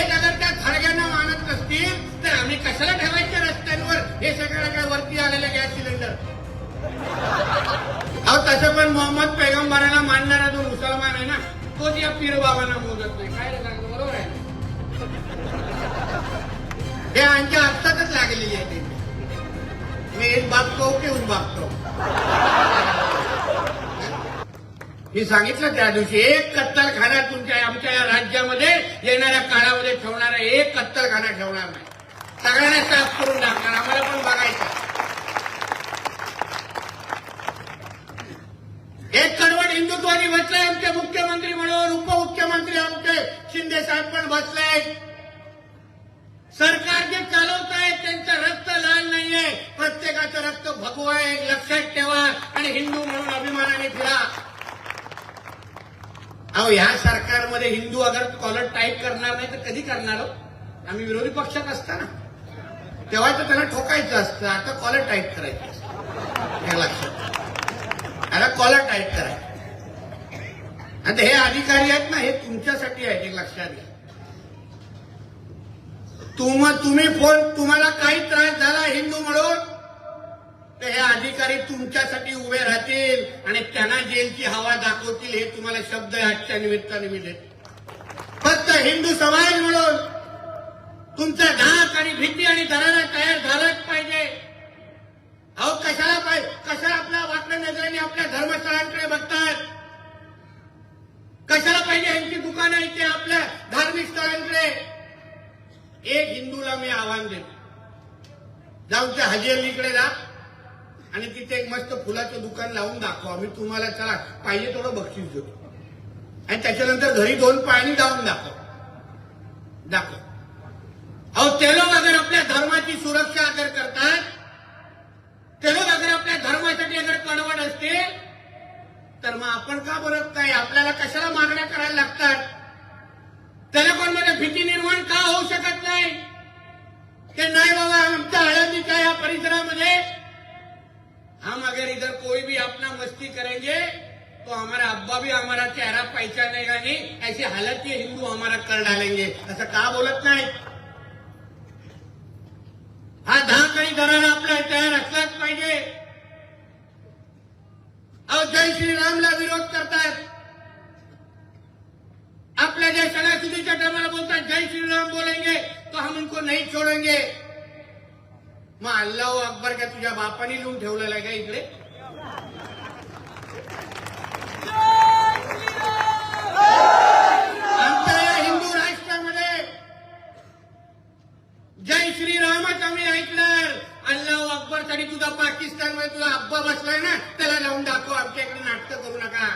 हेच अगर त्या थडग्यांना मानत नसतील तर आम्ही कशाला ठेवायचे रस्त्यांवर हे सगळं काय वरती आलेलं गॅस सिलेंडर? अहो तसं पण मोहम्मद पैगंबराला मानणारा जो मुसलमान आहे ना तोच या पीर बाबांना मोजत नाही. काय रे सांगतो बरोबर आहे ना? हे आमच्या हातातच लागलेली आहे ते. मी एक बागतो की उन बागतो. मी सांगितलं त्या दिवशी एक कत्तलखाना तुमच्या आमच्या या राज्यामध्ये येणाऱ्या काळामध्ये ठेवणारा एक कत्तलखाना ठेवणार नाही. सगळ्यांना साफ करून टाकणार. आम्हाला पण बघायचं. एक कडवट हिंदुत्वादी बसलाय आमचे मुख्यमंत्री म्हणून. उपमुख्यमंत्री आमचे शिंदे साहेब पण बसले. सरकार जे चालवत आहे त्यांचं रक्त लाल नाहीये. प्रत्येकाचं रक्त भगवं आहे. लक्षात ठेवा आणि हिंदू म्हणून अभिमानाने फिरा. अहो ह्या सरकारमध्ये हिंदू अगर कॉलर टाईट करणार नाही तर कधी करणार? आम्ही विरोधी पक्षात असताना तेव्हा तर त्यांना ठोकायचं असतं. आता कॉलर टाईट करायचं असतं. हे लक्षात. आता कॉलर टाईट करायचं. आता हे अधिकारी आहेत ना हे तुमच्यासाठी आहेत. हे लक्षात घ्या. तुम्ही फोन तुम्हाला काही त्रास झाला हिंदू म्हणून तर हे अधिकारी तुमच्यासाठी उभे राहतील आणि त्यांना जेलची हवा दाखवतील. हे तुम्हाला शब्द आजच्या निमित्ताने मी देतो. फक्त हिंदू समाज म्हणून तुमचा धाक आणि भीती आणि दरारा तयार झालाच पाहिजे. अहो कशाला आपल्या वाकड्या नजरेने आपल्या धर्मस्थळांकडे बघतात? कशाला पाहिजे यांची दुकानं इथे आपल्या धार्मिक स्थळांकडे? एक हिंदूला मी आव्हान देतो. जाऊन त्या हाजी अलीकडे जा आणि तिथे एक मस्त फुलाचं दुकान लावून दाखवा. मी तुम्हाला चला पाहिजे थोडं बक्षीस देतो. आणि त्याच्यानंतर घरी 2 पायांनी जाऊन दाखव. अहो ते लोक अगर आपल्या धर्माची सुरक्षा अगर करतात, ते लोक अगर आपल्या धर्मासाठी अगर कडवट असतील तर मग आपण का बोलत नाही? आपल्याला कशाला मागण्या करायला लागतात? त्या लोकांमध्ये भीती निर्माण का होऊ शकत नाही? ते नाही बाबा आमच्या आळंदीच्या या परिसरामध्ये हम अगर इधर कोई भी अपना मस्ती करेंगे तो हमारा अब्बा भी हमारा चेहरा पहचानेगा नहीं. ऐसी हालत ये हिंदू हमारा कर डालेंगे. असं का बोलत नाही? हा धाक आणि दरारा आपल्या तयार असलाच पाहिजे. अहो जय श्रीरामला विरोध करतात. आपल्या ज्या सणासुदीच्या टायमाला बोलतात जय श्रीराम बोलेंगे तो हम उनको नहीं छोड़ेंगे. मग अल्लाह अकबर का तुझ्या बापाने लिहून ठेवलेला आहे का इकडे? आमच्या या हिंदू राष्ट्रामध्ये जय श्रीरामच आम्ही ऐकणार. अल्लाह अकबरसाठी तुझा पाकिस्तानमध्ये तुझा अब्बा बसलाय ना त्याला लावून दाखव. आमच्या इकडे नाटकं करू नका.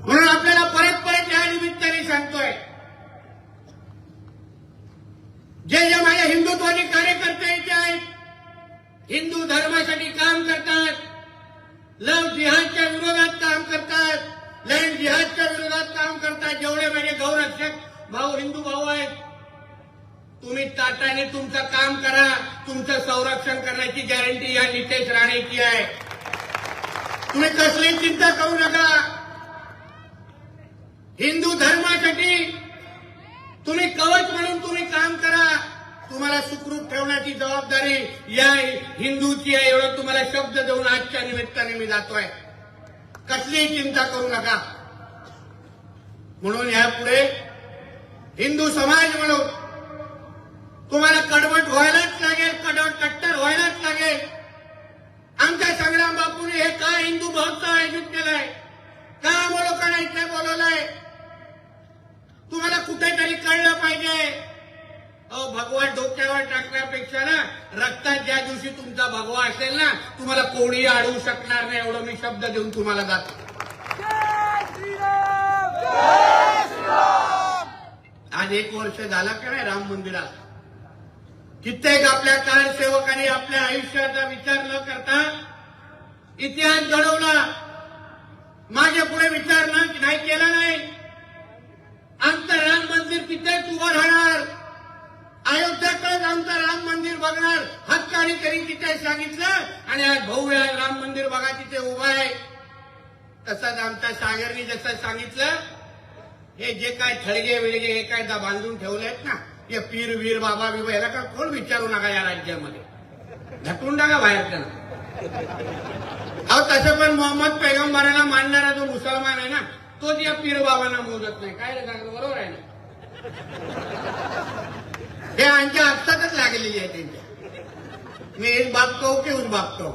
म्हणून आपल्याला परत या निमित्ताने सांगतोय जे माझ्या हिंदुत्वादी कार्यकर्ते इथे आहेत, हिंदू धर्मासाठी काम करतात, लव जिहादच्या विरोधात काम करतात, लँड जिहादच्या विरोधात काम करतात, जेवढे माझे गौरक्षक भाऊ हिंदू भाऊ आहेत, तुम्ही ताटाने तुमचं काम करा. तुमचं संरक्षण करण्याची गॅरंटी या नितेश राणेची आहे. तुम्ही कसली चिंता करू नका. हिंदू धर्मासाठी तुम्ही कवच म्हणून तुम्ही काम करा. तुम्हाला सुखरूप ठेवण्याची जबाबदारी या हिंदूची आहे. एवढं तुम्हाला शब्द देऊन आजच्या निमित्ताने मी जातोय. कसलीही चिंता करू नका. म्हणून यापुढे हिंदू समाज म्हणून तुम्हाला कडवट व्हायलाच लागेल. कट्टर व्हायलाच लागेल. आमच्या संग्राम बापूंनी हे का हिंदू महोत्सव आयोजित केलाय? का आम्हा लोकांना इथे बोलवलंय? तुम्हाला कुठेतरी कळलं पाहिजे. अहो भगवा डोक्यावर टाकण्यापेक्षा ना रक्तात ज्या दिवशी तुमचा भगवा असेल ना तुम्हाला कोणी अडवू शकणार नाही. एवढं मी शब्द देऊन तुम्हाला जातो. आज 1 वर्ष झालं का नाही राम मंदिरात? कित्येक आपल्या कारसेवकांनी आपल्या आयुष्याचा विचार न करता इतिहास घडवला. मागे पुढे विचार नाही केला नाही. आमचं राम मंदिर तिथेच उभं राहणार. अयोध्याकडेच आमचं राम मंदिर बघणार. हक्काने तरी तिथे सांगितलं आणि आज भव्य राम मंदिर बघा तिथे उभं आहे. तसंच आमच्या सागरनी जसं सांगितलं हे जे काय थळगे विळगे हे काय बांधून ठेवले आहेत ना, हे पीर वीर बाबा बिबा याला का कोण विचारू नका या राज्यामध्ये, ढकलून टाका बाहेर त्यांना. अहो तसं पण मोहम्मद पैगंबराला मानणारा जो मुसलमान आहे ना, तोच या पीर बाबांना मोजत नाही. काय रे सांगतो, बरोबर आहे ना? हे आमच्या हातातच लागलेली आहे त्यांच्या. मी एक बाप कहूं की उस बाप कहूं.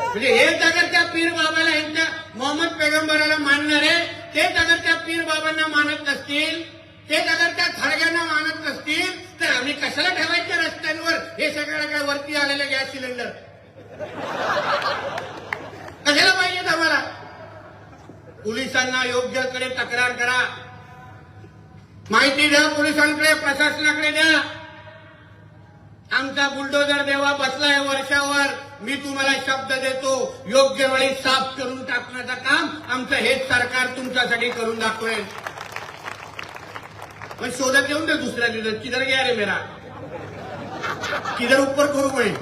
म्हणजे हेच अगर त्या पीर बाबाला यांच्या मोहम्मद पैगंबराला मानणारे तेच अगर त्या पीर बाबांना मानत नसतील, तेच अगर त्या थडग्यांना मानत नसतील, तर आम्ही कशाला ठेवायच्या रस्त्यांवर हे सगळं काय वरती आलेले गॅस सिलेंडर? कशाला पाहिजेत आम्हाला? पोलिसांना योग्यकडे तक्रार करा, माहिती द्या पोलिसांकडे, प्रशासनाकडे द्या. आमचा बुलडोजर देवा बसलाय वर्षावर, मी तुम्हाला शब्द देतो, योग्य वेळी साफ करून टाकण्याचं काम आमचं हेच सरकार तुमच्यासाठी करून दाखवेल. पण शोधत येऊन दे दुसऱ्या दिवसात, किधर गया रे मेरा, किधर ऊपर करू पडेल.